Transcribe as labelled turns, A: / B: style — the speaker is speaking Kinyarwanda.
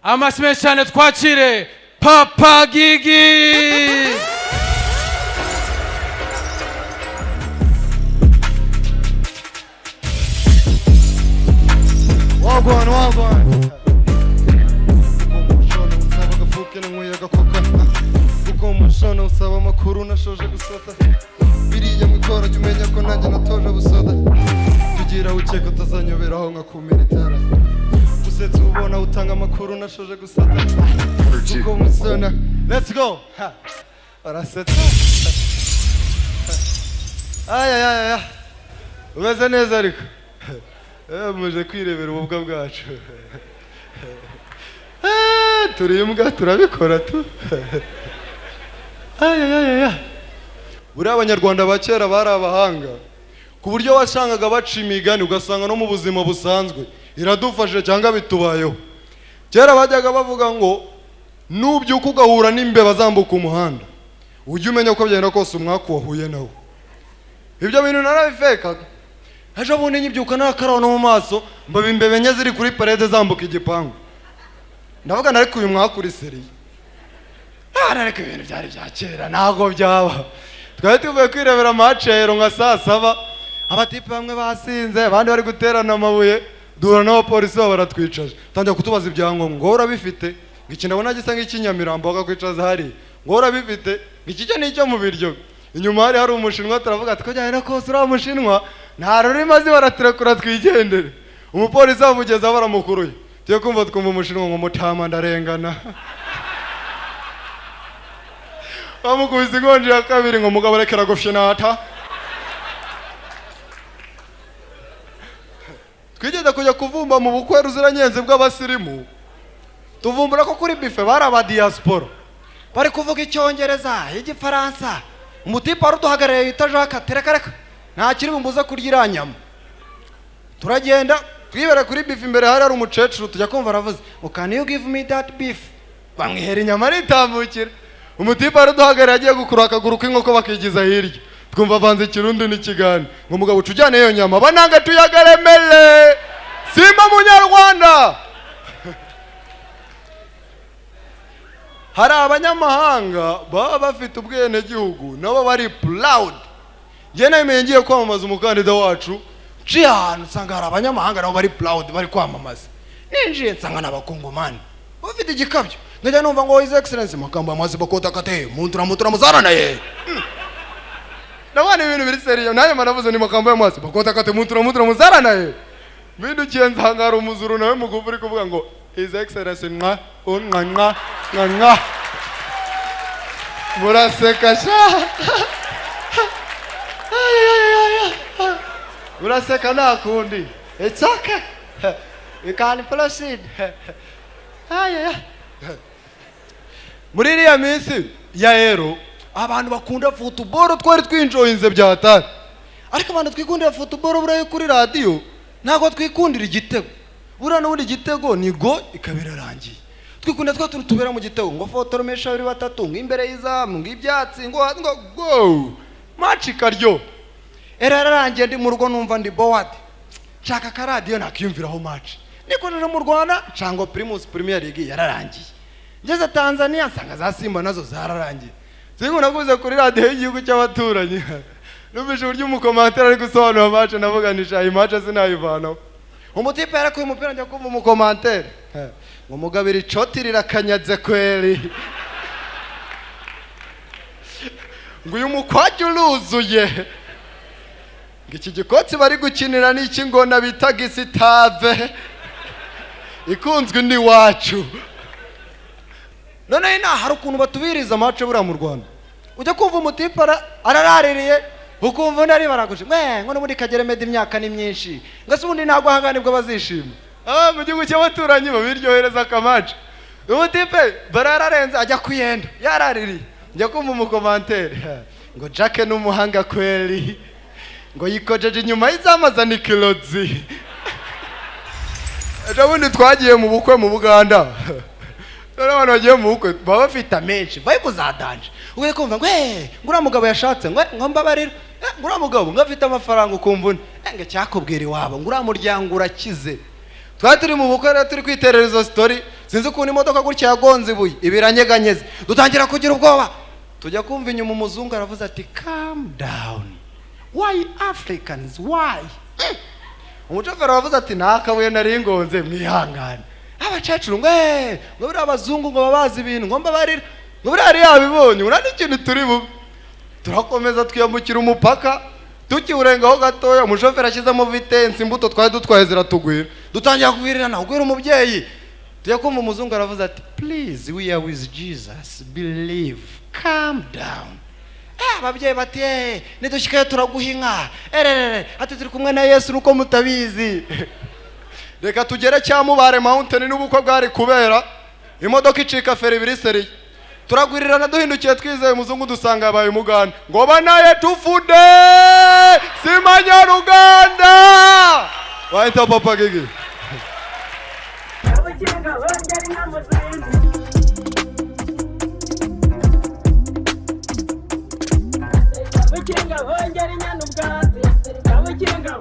A: Amashyi cyane twakire Papa Gigi.
B: Wagwan. Usaba gafuke na nkwiyaga koka. Uko umushona usaba amakuru nashoje gusota. Biriya mikoro jya umenya ko nanjye natoje busoda. Tugira ukeka utazanyoberaho nkakumira itara. Usetse ubona utanga amakuru nashoje gusota. Uko umusona. Let's go. Arasetsa. Aya. Umeze neza ariko. Muje kwirebera ububwa bwacu. Turi imbwa turabikora tu. Buriya abanyarwanda ba kera bari abahanga ku buryo wasangaga baca imigani ugasanga no mu buzima busanzwe iradufashe cyangwa bitubayeho. Kera bajyaga bavuga ngo nubyuka ugahura n'imbeba zambuka umuhanda ujye umenya ko byenda kose umwaku wahuye nawo. Ibyo bintu narabifekaga. Ejo bundi nyibyuka nakaraho no mu maso mbaba imbebe enye ziri kuri parede zambuka igipangu. Ndavuga nariko uyu mwaka uri seriye. Nariko ibintu byari bya kera ntago byaba. Twari tuvuye kwirebera match nka saa 7 abatipe bamwe basinze abandi bari guterana amabuye duhura n'abapolisi baratwicaje. Tangira kutubaza ibyangombwa ngo urabifite ngiki ndabona gisa nk'ikinyamirambo bakakwicaza hari ngo urabifite ngiki n'icyo mu biryo. Inyuma hari umushinwa turavuga ati ko jyana kose uri umushinwa nta ruri mazi baraturekura twigendere. Umupolisi amugeza baramukuruye tiyo kumva twumva umushinwa ngo mutama ndarengana. Bamukubise inkonji ya kabiri ngo mugabo rekera gufye nata. Twigeze kujya kuvumba mu bukwe ruziranyenze bw'abasirimu tuvumbura ko kuri bife bari aba diaspora bari kuvuga icyongereza igifaransa. Umutipa aruduhagarariye itaje tereka nta kiri bumbuza kurya iranyama. Turagenda twibere kuri beef imbere hari umukecuru tujya kumva aravuze can you give me that beef. Bamwihera inyama ritambukira. Umutipa aruduhagarariye agiye gukura akaguru k'inkoko bakigiza hirya. Twumva vanze Kirundi n'Ikigani ngo mugabo cujyane iyo nyama bananga tuyagaremele simba munyarwanda. Hari abanyamahanga baba bafite ubwene gihugu nabo bari proud. Je naye ngiye kwamamaza umukandida wacu Cihan nsanga hari abanyamahanga nabo bari proud bari kwamamaza. Ninjiye nsanga n'abakongomani bafite igikabyo ngajya numva ngo his excellence makamba amazi bakota kate muntu muzarana ye. Nabana ibintu biri seriyo naye manavuze ni makamba y'amazi bakota kate muntu muzarana ye. Bindukiye nsanga hari umuzuru nawe mugufu uri kuvuga ngo his excellence nka muraseka sha. Muraseka nakundi. It's okay. You can proceed. Muri iriya minsi ya ero abantu bakunda football twari twinjoyinze byatari. Ariko abantu twikundira football buraye kuri radio ntago twikundira igitego. Bura n'ubundi igitego ni go ikabirarangiye. Twikunda twatuntu tubera mu gitego ngo fotoromesha bari batatu ngo imbere y'izamu ngo ibyatsi ngo go match karyo. Erarangiye ndi mu rugo numva ndi bored. Shaka ka radio nakiyumviraho match. Nikojeje mu Rwanda cango Primus Premier League yararangiye. Ngeze Tanzania nsanga za Simba nazo zararangiye. Singo naguze kuri radio y'igihugu cy'abaturanyi. Numvise uburyo umukomantere ari gusobanura match navuganisha iyi match sinayivanaho. Umutipe yarakuye umupira njya kumva umukomantere ngo mugabira icoti rirakanyaze kweli ngo uyu mukwajya uruzuye ngo iki gikotsi bari gukinira n'iki ngona bita gisitave ikunzwe ni wacu. None ina hari ukuntu batubiriza amace buriya mu Rwanda ujya kumva umutipe araraririye ukumva ndari baraguje ngo n'ubundi kagere mede imyaka ni myinshi ngo se ubundi ntabwo ahanganibwo bazishima. Mu gihugu cy'abaturanyi babiryohereza akamace. Umutipe barararenze ajya kuyenda yaraririye njya kumva umukomantere ngo Jack n'umuhanga kweli ngo yikojeje inyuma y'izamazana ikilozi. Ejo bundi twagiye mu bukwe mu Buganda. Abantu bagiye mu bukwe baba bafite menshi bayi kuzadanje ugiye kumva ngo ngura mugabo yashatse ngo mbabarira ngura mugabo ngafite amafaranga ukumva cyakubwira iwabo ngura muryango urakize. Twari turi mu bukwe turi kwiterera izo story sinzi ukuntu imodoka gutya yagonze ibuye ibiranyeganyeze dutangira kugira ubwoba tujya kumva inyuma umuzungu aravuze ati calm down why Africans why umushoferi aravuze ati ntakabuye nari ngonze mwihangane abacecuru ngo buriya abazungu ngo babazi ibintu ngo mbabarira ngo buriya yari yabibonye urani ikintu turi bube turakomeza twiyambukira umupaka tukiwurengaho gatoya umushoferi ashyizemo vitensi imbuto twari dutwaye ziratugwira dutangira kugwirirana ugwira umubyeyi tujya kumva umuzungu aravuze ati please we are with Jesus believe calm down ababyeyi bati nidushikaye turaguha inka ati turi kumwe na Yesu nuko mutabizi reka tugere Cyamubare mountain n'ubukwe bwari kubera imodoka icika feri biriseri turagwirirana duhindukiye twizeye umuzungu dusanga yabaye umuganda ngo banaye tufude simanya Ruganda wahita papa Gigi
C: Kabukinga hongera inyana ubwatsi, kabukinga